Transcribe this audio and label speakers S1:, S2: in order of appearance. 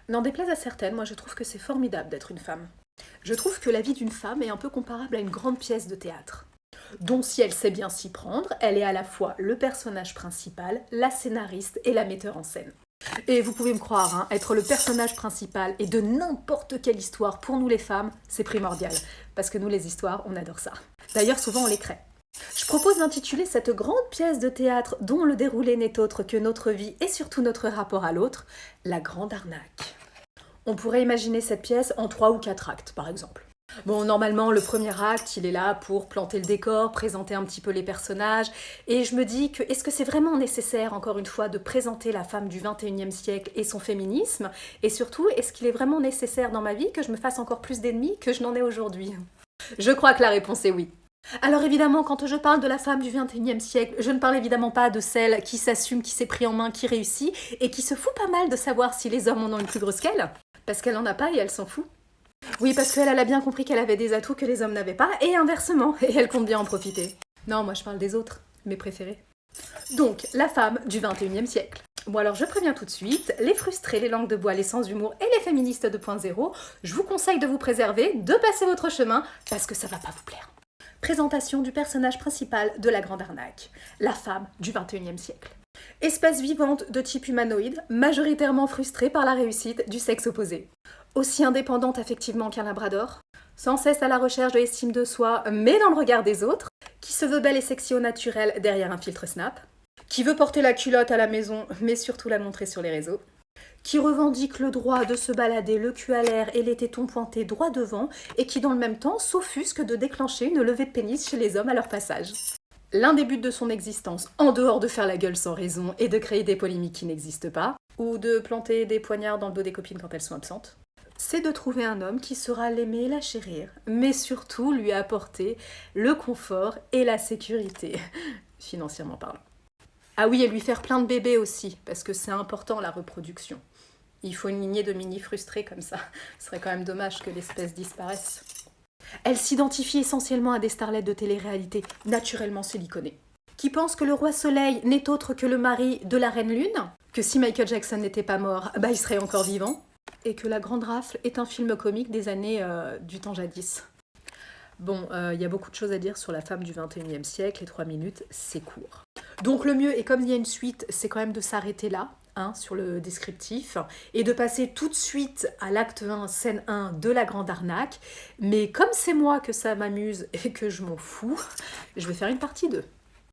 S1: N'en déplaise à certaines, moi je trouve que c'est formidable d'être une femme. Je trouve que la vie d'une femme est un peu comparable à une grande pièce de théâtre, dont si elle sait bien s'y prendre, elle est à la fois le personnage principal, la scénariste et la metteur en scène. Et vous pouvez me croire, hein, être le personnage principal et de n'importe quelle histoire, pour nous les femmes, c'est primordial. Parce que nous les histoires, on adore ça. D'ailleurs, souvent on les crée. Je propose d'intituler cette grande pièce de théâtre dont le déroulé n'est autre que notre vie et surtout notre rapport à l'autre, La Grande Arnaque. On pourrait imaginer cette pièce en 3 ou 4 actes, par exemple. Bon, normalement, le premier acte, il est là pour planter le décor, présenter un petit peu les personnages, et je me dis que est-ce que c'est vraiment nécessaire, encore une fois, de présenter la femme du 21e siècle et son féminisme, et surtout, est-ce qu'il est vraiment nécessaire dans ma vie que je me fasse encore plus d'ennemis que je n'en ai aujourd'hui? Je crois que la réponse est oui. Alors évidemment, quand je parle de la femme du 21e siècle, je ne parle évidemment pas de celle qui s'assume, qui s'est pris en main, qui réussit, et qui se fout pas mal de savoir si les hommes en ont une plus grosse qu'elle, parce qu'elle en a pas et elle s'en fout. Oui, parce qu'elle a bien compris qu'elle avait des atouts que les hommes n'avaient pas, et inversement, et elle compte bien en profiter. Non, moi je parle des autres, mes préférés. Donc, la femme du 21e siècle. Bon alors je préviens tout de suite, les frustrés, les langues de bois, les sans humour et les féministes 2.0, je vous conseille de vous préserver, de passer votre chemin, parce que ça va pas vous plaire. Présentation du personnage principal de La Grande Arnaque, la femme du 21e siècle. Espèce vivante de type humanoïde, majoritairement frustrée par la réussite du sexe opposé. Aussi indépendante affectivement qu'un labrador, sans cesse à la recherche de l'estime de soi, mais dans le regard des autres, qui se veut belle et sexy au naturel derrière un filtre Snap, qui veut porter la culotte à la maison, mais surtout la montrer sur les réseaux, qui revendique le droit de se balader le cul à l'air et les tétons pointés droit devant, et qui dans le même temps s'offusque de déclencher une levée de pénis chez les hommes à leur passage. L'un des buts de son existence, en dehors de faire la gueule sans raison et de créer des polémiques qui n'existent pas, ou de planter des poignards dans le dos des copines quand elles sont absentes, c'est de trouver un homme qui saura l'aimer et la chérir, mais surtout lui apporter le confort et la sécurité, financièrement parlant. Ah oui, et lui faire plein de bébés aussi, parce que c'est important la reproduction. Il faut une lignée de mini frustrés comme ça. Ce serait quand même dommage que l'espèce disparaisse. Elle s'identifie essentiellement à des starlettes de télé-réalité, naturellement siliconées, qui pensent que le roi soleil n'est autre que le mari de la reine lune, que si Michael Jackson n'était pas mort, bah il serait encore vivant, et que La Grande Rafle est un film comique des années du temps jadis. Bon, y a beaucoup de choses à dire sur la femme du 21e siècle, et 3 minutes, c'est court. Donc le mieux, et comme il y a une suite, c'est quand même de s'arrêter là, hein, sur le descriptif, et de passer tout de suite à l'acte 1, scène 1 de La Grande Arnaque. Mais comme c'est moi que ça m'amuse et que je m'en fous, je vais faire une partie 2.